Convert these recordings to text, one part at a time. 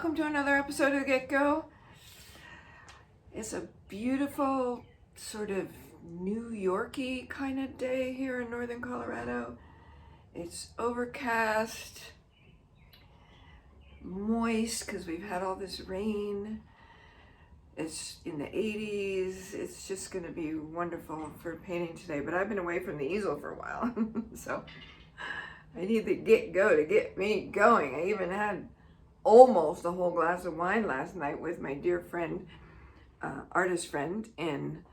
welcome to another episode of Get Go. It's a beautiful, sort of New Yorky kind of day here in northern Colorado. It's overcast, moist because we've had all this rain. It's in the 80s. It's just going to be wonderful for painting today, but I've been away from the easel for a while, so I need the Get Go to get me going. I even had almost a whole glass of wine last night with my dear friend, artist friend in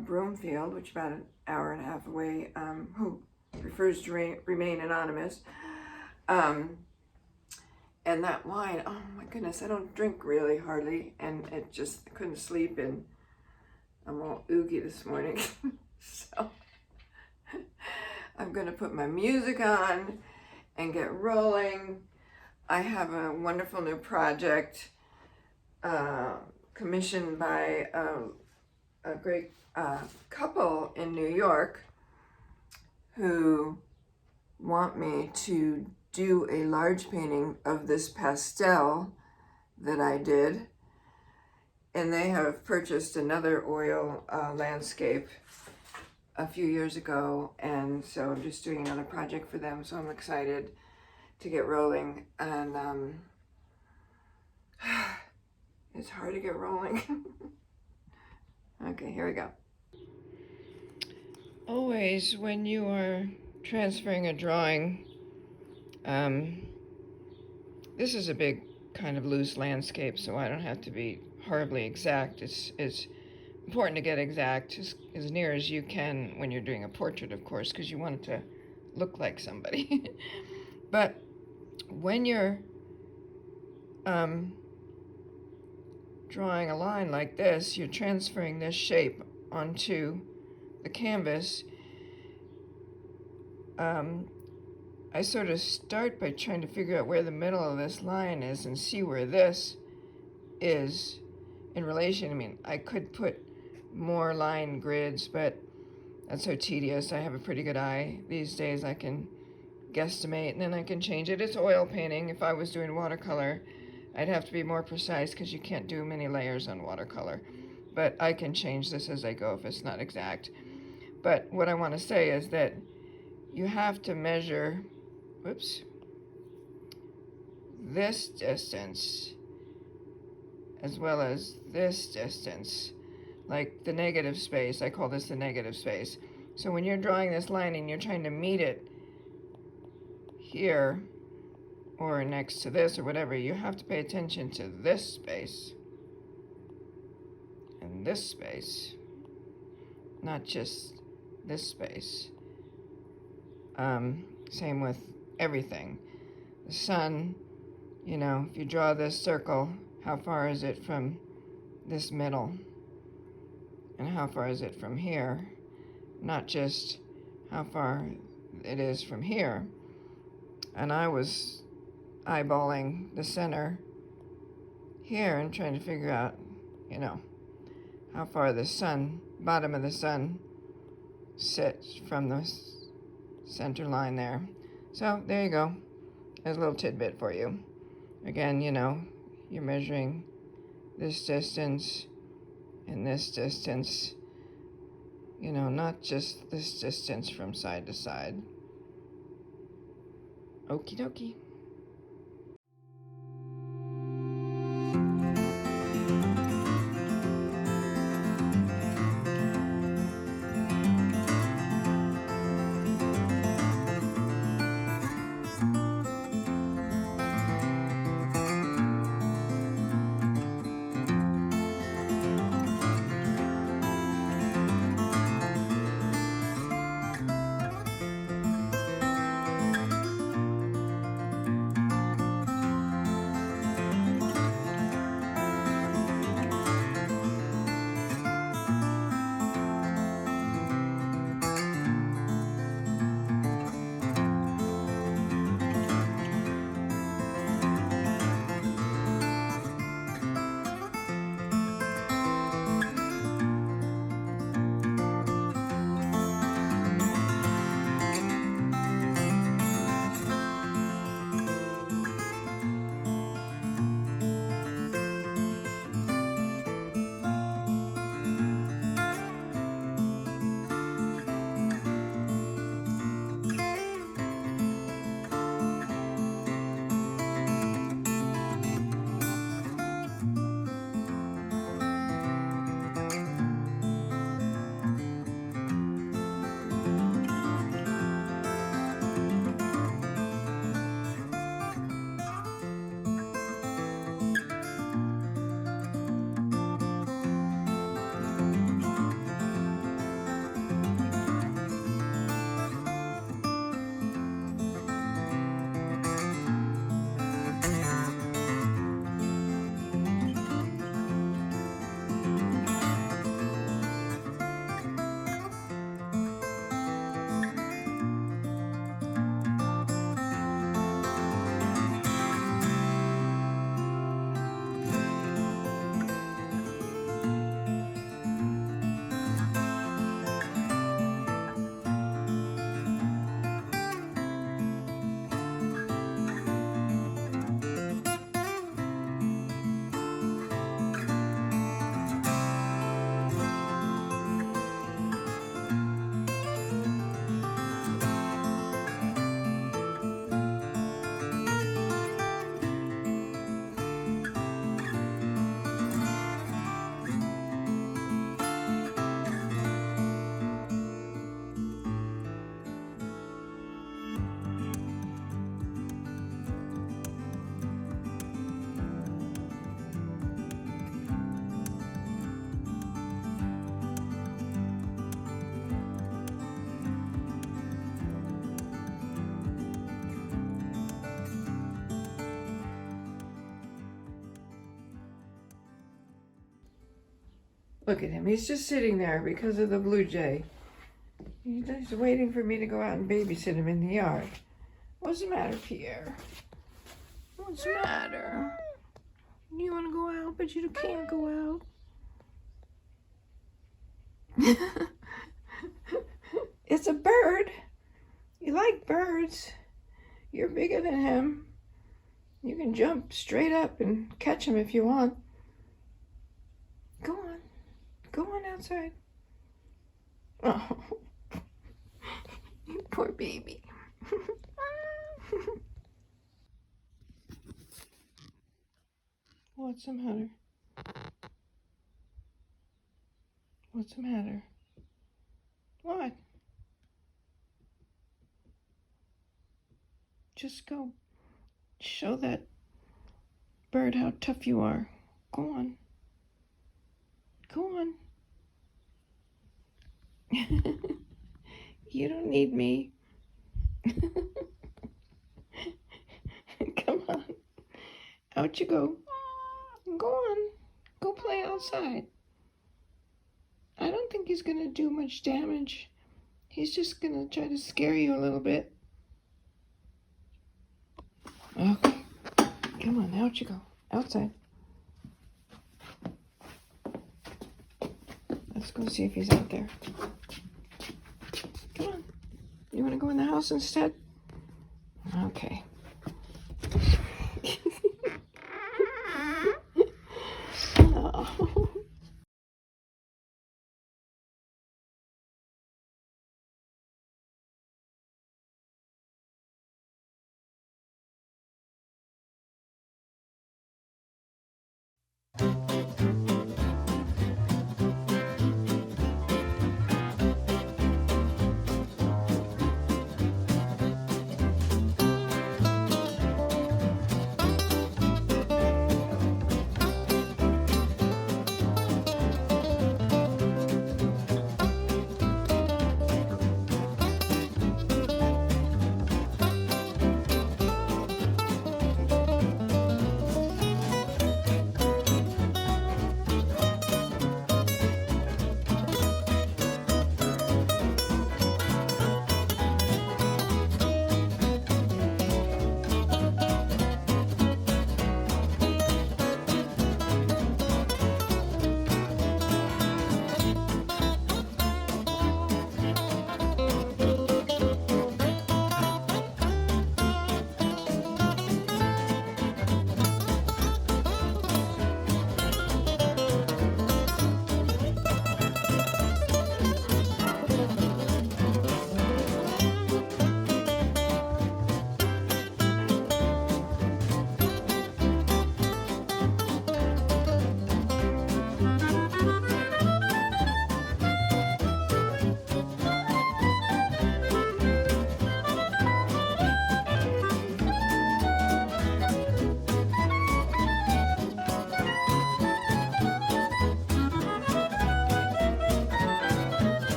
Broomfield, which is about an hour and a half away, who prefers to remain anonymous. And that wine, oh my goodness, I don't drink really hardly, and I couldn't sleep, and I'm all oogie this morning. So I'm gonna put my music on and get rolling. I have a wonderful new project commissioned by a great couple in New York who want me to do a large painting of this pastel that I did. And they have purchased another oil landscape a few years ago, and so I'm just doing another project for them, so I'm excited to get rolling. And it's hard to get rolling. Okay, here we go. Always when you are transferring a drawing, this is a big kind of loose landscape, so I don't have to be horribly exact. It's important to get exact as near as you can when you're doing a portrait, of course, because you want it to look like somebody. But when you're drawing a line like this, you're transferring this shape onto the canvas. I sort of start by trying to figure out where the middle of this line is and see where this is in relation. I mean, I could put more line grids, but that's so tedious. I have a pretty good eye these days. I can guesstimate and then I can change it. It's oil painting. If I was doing watercolor, I'd have to be more precise because you can't do many layers on watercolor. But I can change this as I go if it's not exact. But what I want to say is that you have to measure, this distance as well as this distance, like the negative space. I call this the negative space. So when you're drawing this line and you're trying to meet it here or next to this or whatever, you have to pay attention to this space and this space, not just this space. Same with everything. The sun, you know, if you draw this circle, how far is it from this middle? And how far is it from here? Not just how far it is from here. And I was eyeballing the center here and trying to figure out, you know, how far the sun, bottom of the sun, sits from the center line there. So there you go. There's a little tidbit for you. Again, you know, you're measuring this distance and this distance, you know, not just this distance from side to side. Okie dokie. Look at him. He's just sitting there because of the blue jay. He's waiting for me to go out and babysit him in the yard. What's the matter, Pierre? What's the matter? You want to go out, but you can't go out. It's a bird. You like birds. You're bigger than him. You can jump straight up and catch him if you want. Go on. Go on outside. Oh, you poor baby. What's the matter? What's the matter? What? Just go show that bird how tough you are. Go on. Go on. You don't need me. Come on. Out you go. Go on. Go play outside. I don't think he's going to do much damage. He's just going to try to scare you a little bit. Okay. Come on, out you go. Outside. Let's go see if he's out there. Come on. You want to go in the house instead? Okay. Oh.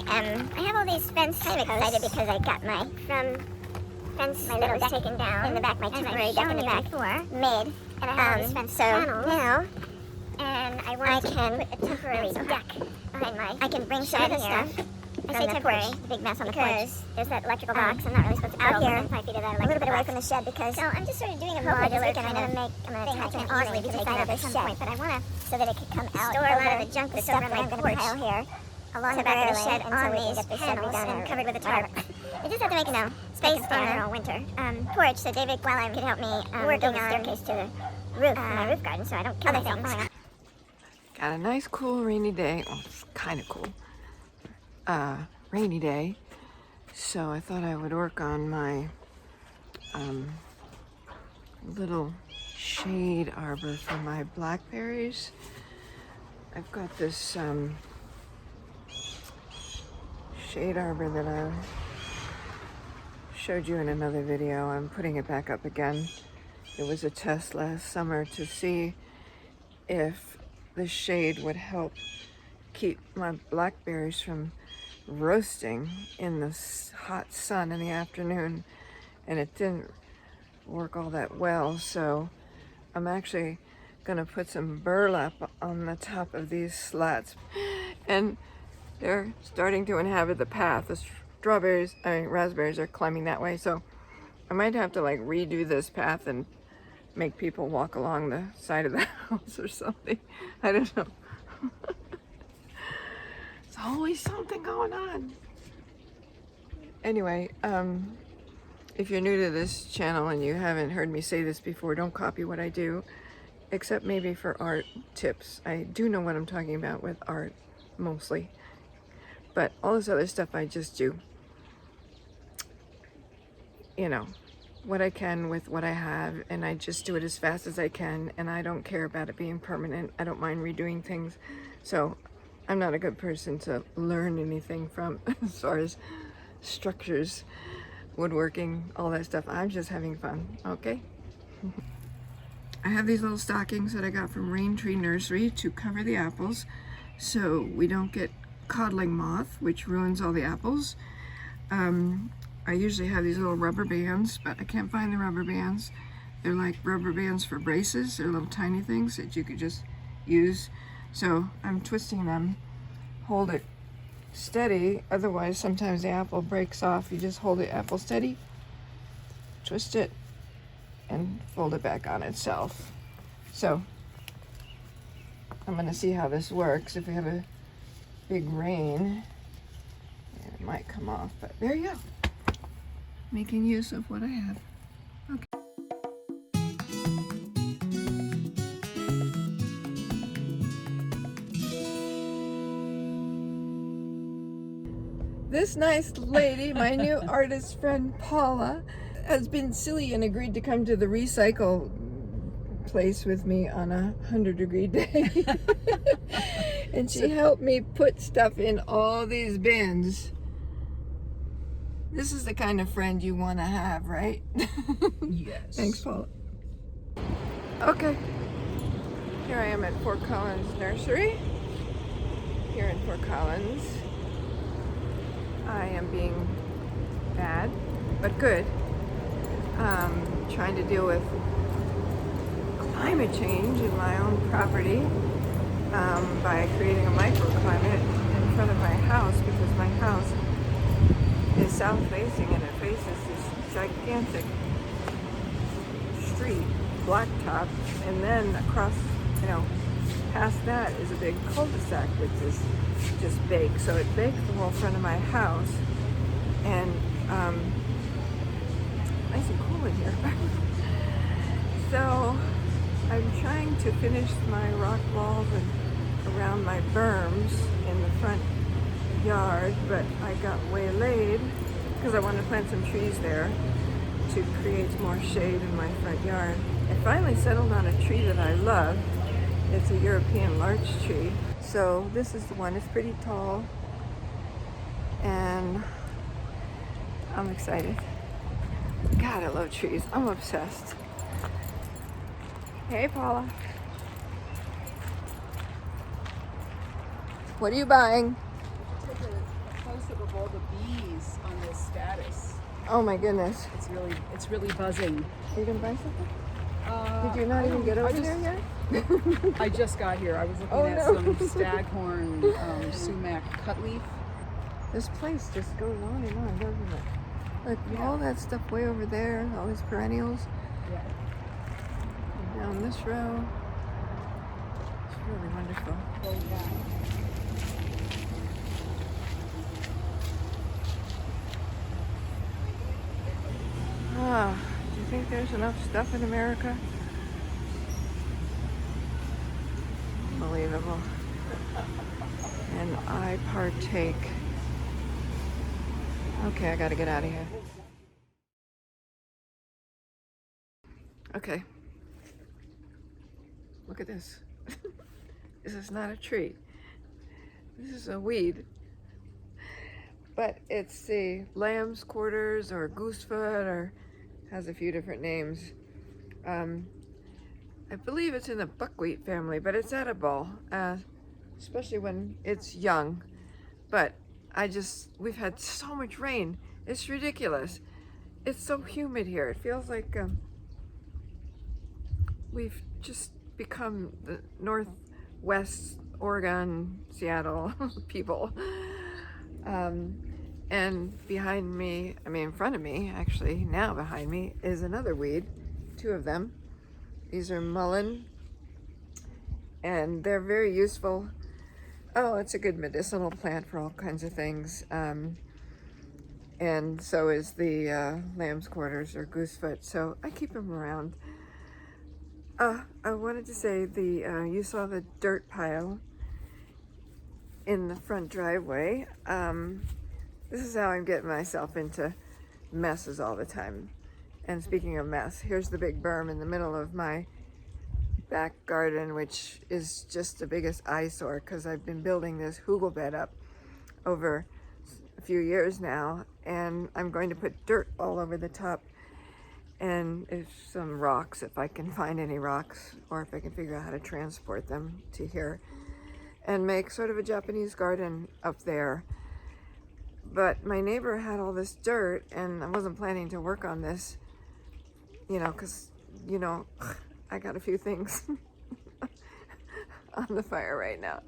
I have all these fence posts. I'm excited because I got my fence that was taken down in the back, my temporary deck in the back, made. And I have all these fence panels. Now, and I can put a temporary deck behind I can bring some of the stuff. I say temporary, the big mess on the porch. There's that electrical box. I'm not really supposed to out here. 5 feet of that, a little bit away from the shed because. So I'm just sort of doing a modular kind of make. I'm gonna attach an awning to the side of the shed, but I wanna so that it could come out. Store a lot of the junk that's over my porch. Pile here along the back of the shed on these panels and covered with a tarp. I just have to make space for winter. Porch. So David, while I could help me working on staircase to the roof, my roof garden, so I don't kill things. Got a nice, cool, rainy day. Well, it's kind of cool. Rainy day. So I thought I would work on my little shade arbor for my blackberries. I've got this shade arbor that I showed you in another video. I'm putting it back up again. It was a test last summer to see if the shade would help keep my blackberries from roasting in the hot sun in the afternoon, and it didn't work all that well. So I'm actually gonna put some burlap on the top of these slats, and they're starting to inhabit the path. The raspberries are climbing that way, so I might have to like redo this path and make people walk along the side of the house or something. I don't know. There's always something going on. Anyway, if you're new to this channel and you haven't heard me say this before, don't copy what I do, except maybe for art tips. I do know what I'm talking about with art, mostly. But all this other stuff I just do, you know, what I can with what I have, and I just do it as fast as I can, and I don't care about it being permanent. I don't mind redoing things. So I'm not a good person to learn anything from as far as structures, woodworking, all that stuff. I'm just having fun, okay? I have these little stockings that I got from Rain Tree Nursery to cover the apples so we don't get codling moth, which ruins all the apples. I usually have these little rubber bands, but I can't find the rubber bands. They're like rubber bands for braces. They're little tiny things that you could just use. So I'm twisting them. Hold it steady, otherwise sometimes the apple breaks off. You just hold the apple steady, twist it, and fold it back on itself. So I'm gonna see how this works. If we have a big rain, it might come off, but there you go. Making use of what I have. Okay. This nice lady, my new artist friend Paula, has been silly and agreed to come to the recycle place with me on a 100-degree day. And she helped me put stuff in all these bins. This is the kind of friend you want to have, right? Yes. Thanks, Paula. Okay. Here I am at Fort Collins Nursery. Here in Fort Collins. I am being bad, but good. Trying to deal with climate change in my own property by creating a microclimate in front of my house, because my house is south facing and it faces this gigantic street, blacktop, and then across, past that is a big cul-de-sac which is just baked. So it baked the whole front of my house, and nice and cool in here. So I'm trying to finish my rock walls and around my berms in the front yard, but I got waylaid because I want to plant some trees there to create more shade in my front yard. I finally settled on a tree that I love. It's a European larch tree. So this is the one. It's pretty tall, and I'm excited. God, I love trees. I'm obsessed. Hey, Paula. What are you buying? Take a close close-up of all the bees on this status. Oh my goodness. It's really buzzing. Are you gonna buy something? Did you not even get over there yet? I just got here. I was looking Oh, at no. some staghorn sumac cutleaf. This place just goes on and on, doesn't it? Like Yeah. all that stuff way over there, all these perennials. Yeah. And down this row. It's really wonderful. Going down. Ah, do you think there's enough stuff in America? Unbelievable. And I partake. Okay, I gotta get out of here. Okay. Look at this. This is not a tree. This is a weed. But it's the lamb's quarters or goosefoot, or has a few different names. I believe it's in the buckwheat family, but it's edible, especially when it's young. But we've had so much rain. It's ridiculous. It's so humid here. It feels like we've just become the Northwest Oregon, Seattle people. And behind me, in front of me, actually, now behind me, is another weed, two of them. These are mullein, and they're very useful. Oh, it's a good medicinal plant for all kinds of things. And so is the lamb's quarters or goosefoot, so I keep them around. I wanted to say you saw the dirt pile in the front driveway. This is how I'm getting myself into messes all the time. And speaking of mess, here's the big berm in the middle of my back garden, which is just the biggest eyesore because I've been building this hugel bed up over a few years now, and I'm going to put dirt all over the top and some rocks, if I can find any rocks, or if I can figure out how to transport them to here, and make sort of a Japanese garden up there. But my neighbor had all this dirt, and I wasn't planning to work on this, because, I got a few things on the fire right now.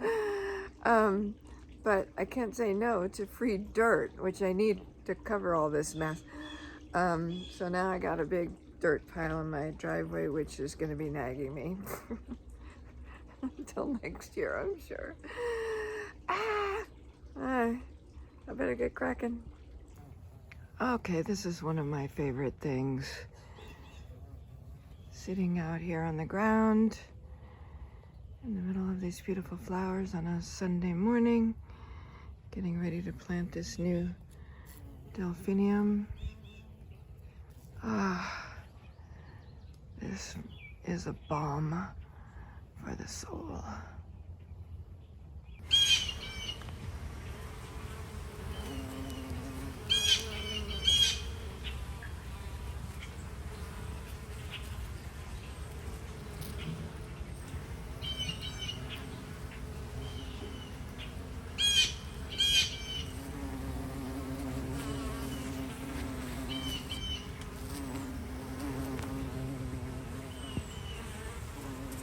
But I can't say no to free dirt, which I need to cover all this mess. So now I got a big dirt pile in my driveway, which is going to be nagging me until next year, I'm sure. I better get cracking. Okay, this is one of my favorite things. Sitting out here on the ground in the middle of these beautiful flowers on a Sunday morning, getting ready to plant this new delphinium. This is a balm for the soul.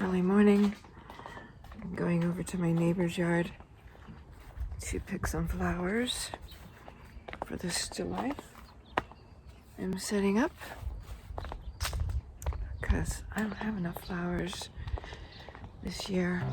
Early morning, I'm going over to my neighbor's yard to pick some flowers for the still life I'm setting up, because I don't have enough flowers this year.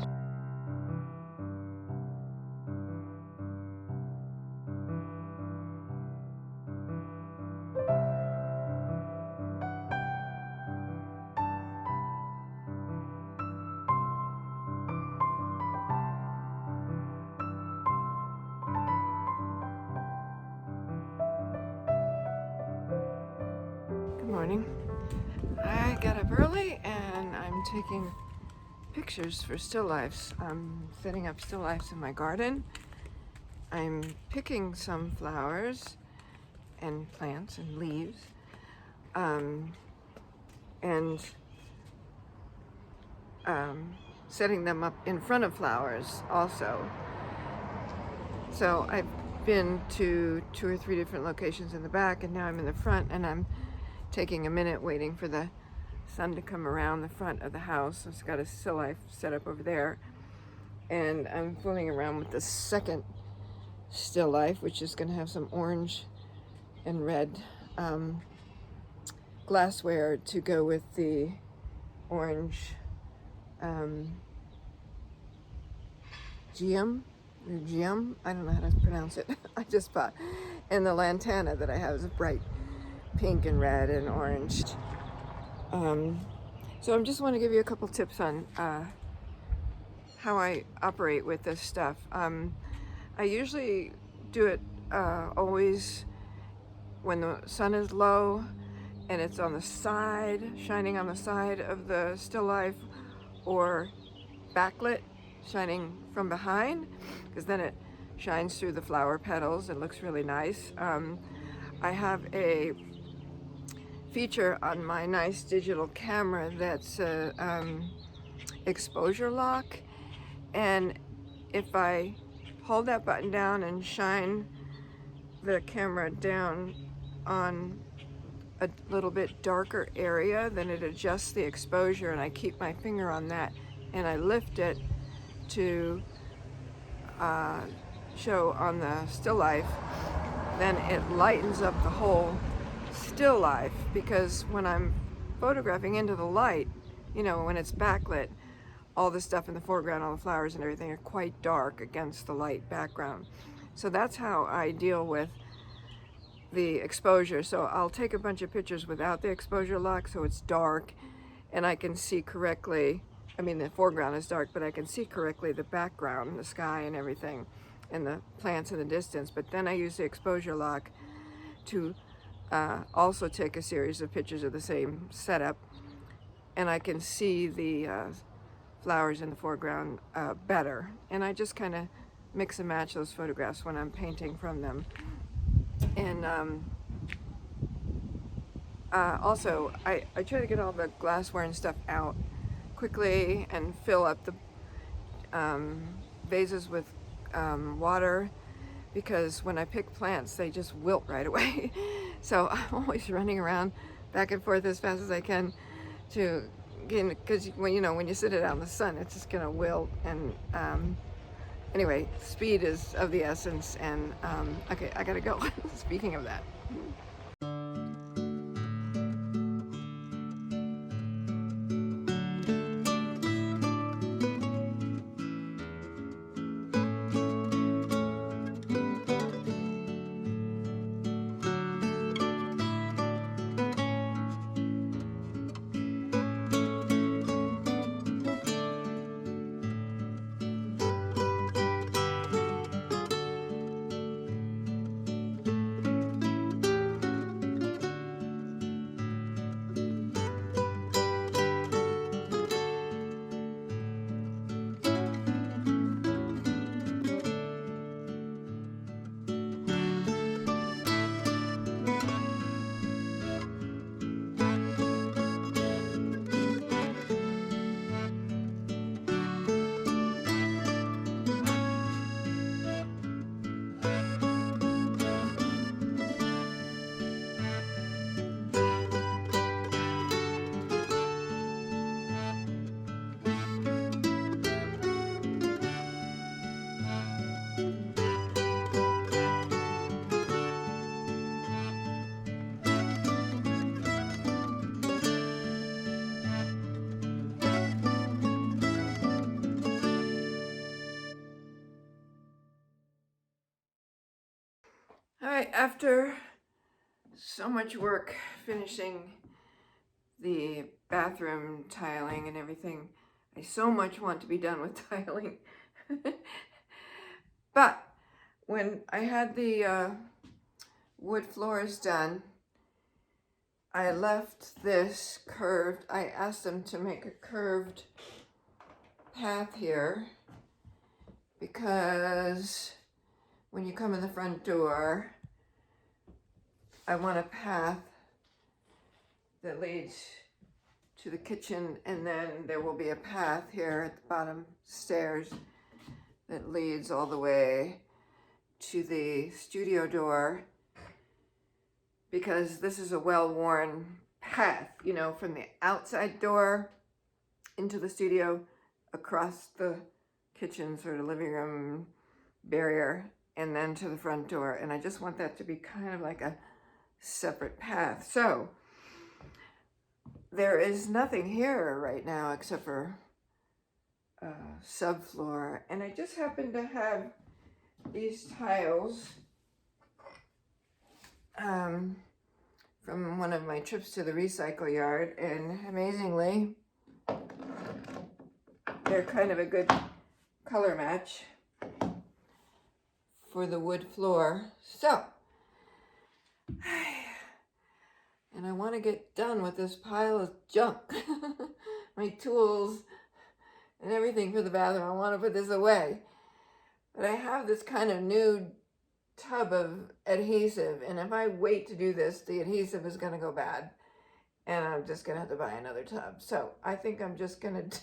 Morning. I got up early and I'm taking pictures for still lifes. I'm setting up still lifes in my garden. I'm picking some flowers and plants and leaves, and setting them up in front of flowers also. So been to 2 or 3 different locations in the back, and now I'm in the front, and I'm taking a minute waiting for the sun to come around the front of the house. It's got a still life set up over there, and I'm fooling around with the second still life, which is going to have some orange and red glassware to go with the orange geum, I don't know how to pronounce it. I just bought, and the lantana that I have is bright pink and red and orange. So I just want to give you a couple tips on how I operate with this stuff. I usually do it always when the sun is low and it's on the side, shining on the side of the still life, or backlit, shining from behind, because then it shines through the flower petals. It looks really nice. I have a feature on my nice digital camera that's a exposure lock, and if I hold that button down and shine the camera down on a little bit darker area, then it adjusts the exposure, and I keep my finger on that and I lift it to show on the still life. Then it lightens up the whole still life, because when I'm photographing into the light, you know, when it's backlit, all the stuff in the foreground, all the flowers and everything are quite dark against the light background. So that's how I deal with the exposure. So I'll take a bunch of pictures without the exposure lock, so it's dark and I can see correctly. I mean, the foreground is dark, but I can see correctly the background, the sky and everything, and the plants in the distance. But then I use the exposure lock to also take a series of pictures of the same setup, and I can see the flowers in the foreground better. And I just kind of mix and match those photographs when I'm painting from them. And also, I try to get all the glassware and stuff out quickly and fill up the vases with water, because when I pick plants, they just wilt right away. So I'm always running around back and forth as fast as I can to get, because when you sit it out in the sun, it's just gonna wilt. And anyway, speed is of the essence. And okay, I gotta go. Speaking of that. All right, after so much work finishing the bathroom tiling and everything, I so much want to be done with tiling. But when I had the wood floors done, I left this curved. I asked them to make a curved path here, because when you come in the front door, I want a path that leads to the kitchen, and then there will be a path here at the bottom stairs that leads all the way to the studio door because this is a well-worn path, you know, from the outside door into the studio, across the kitchen sort of living room barrier, and then to the front door. And I just want that to be kind of like a separate path. So there is nothing here right now except for subfloor. And I just happen to have these tiles from one of my trips to the recycle yard, and amazingly they're kind of a good color match for the wood floor. So, and I want to get done with this pile of junk. My tools and everything for the bathroom. I want to put this away. But I have this kind of new tub of adhesive, and if I wait to do this, the adhesive is going to go bad, and I'm just going to have to buy another tub. So I think I'm just going to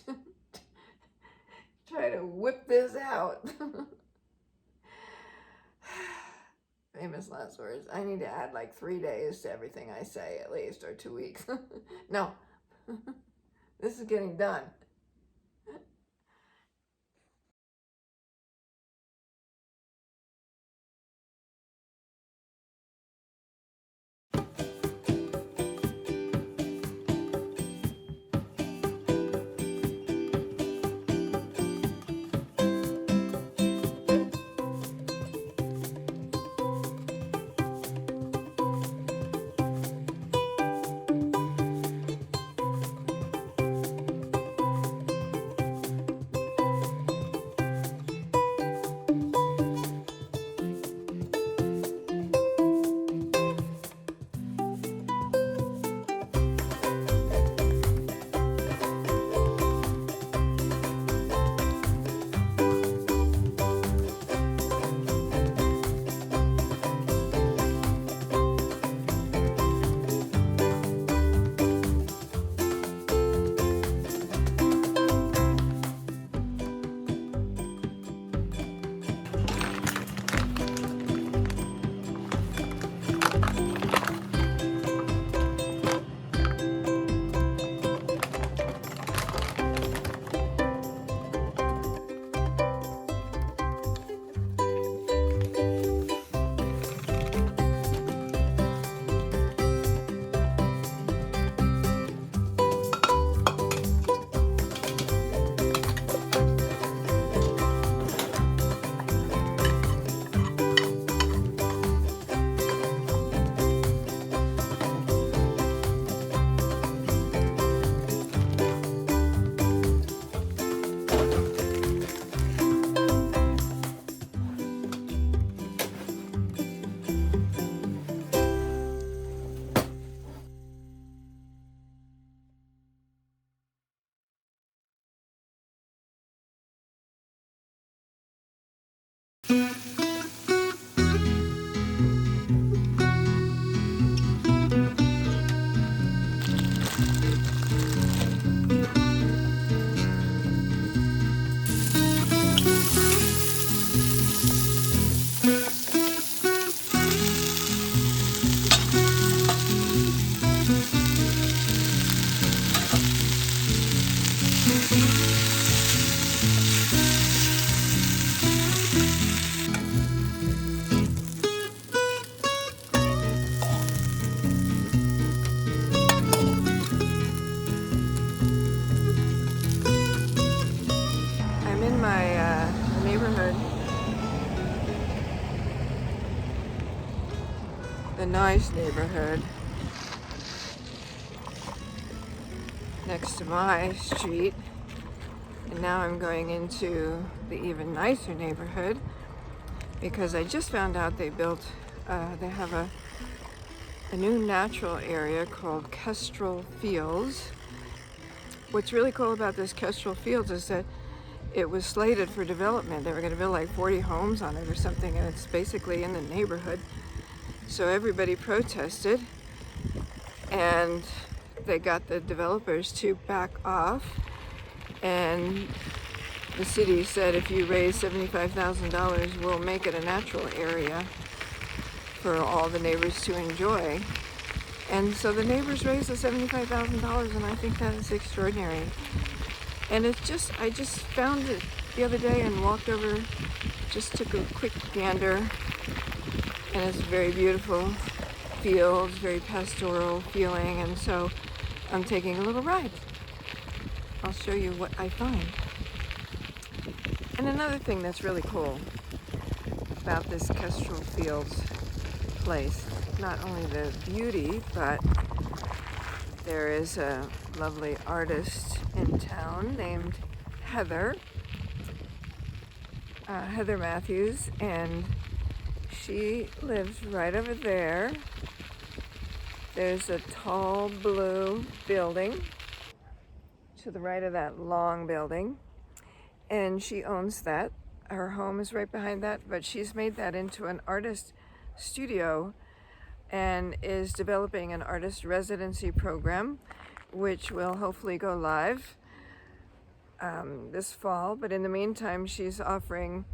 try to whip this out. Famous last words. I need to add like 3 days to everything I say at least, or 2 weeks. No, this is getting done. The nice neighborhood next to my street, and now I'm going into the even nicer neighborhood because I just found out they have a new natural area called Kestrel Fields. What's really cool about this Kestrel Fields is that it was slated for development. They were going to build like 40 homes on it or something, and it's basically in the neighborhood. So everybody protested, and they got the developers to back off, and the city said if you raise $75,000, we'll make it a natural area for all the neighbors to enjoy. And so the neighbors raised the $75,000, and I think that is extraordinary. And it's just, I just found it the other day and walked over, just took a quick gander, and it's very beautiful fields, very pastoral feeling, and so I'm taking a little ride. I'll show you what I find. And another thing that's really cool about this Kestrel Fields place, not only the beauty, but there is a lovely artist in town named Heather Matthews, and she lives right over there. There's a tall blue building to the right of that long building, and she owns that. Her home is right behind that, but she's made that into an artist studio and is developing an artist residency program, which will hopefully go live this fall. But in the meantime, she's offering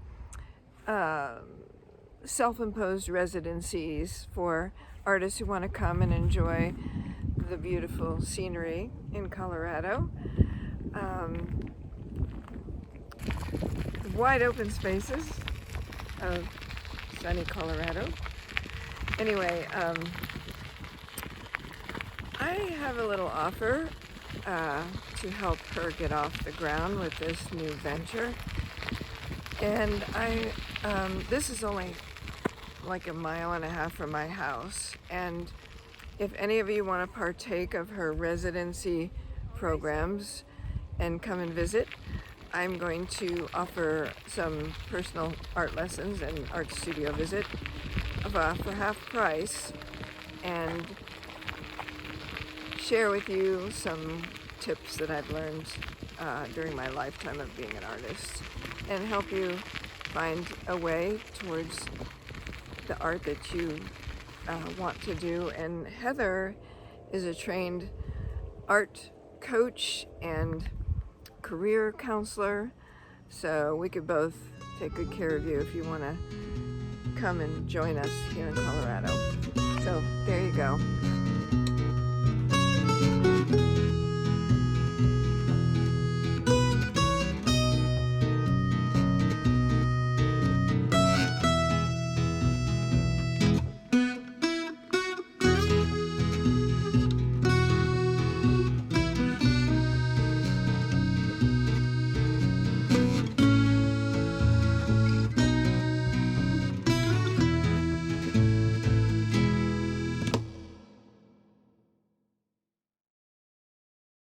self-imposed residencies for artists who want to come and enjoy the beautiful scenery in Colorado. Wide open spaces of sunny Colorado. Anyway, I have a little offer to help her get off the ground with this new venture. And this is only like 1.5 miles from my house. And if any of you want to partake of her residency programs and come and visit, I'm going to offer some personal art lessons and art studio visit for half price, and share with you some tips that I've learned during my lifetime of being an artist, and help you find a way towards the art that you want to do. And Heather is a trained art coach and career counselor, so we could both take good care of you if you want to come and join us here in Colorado. So there you go.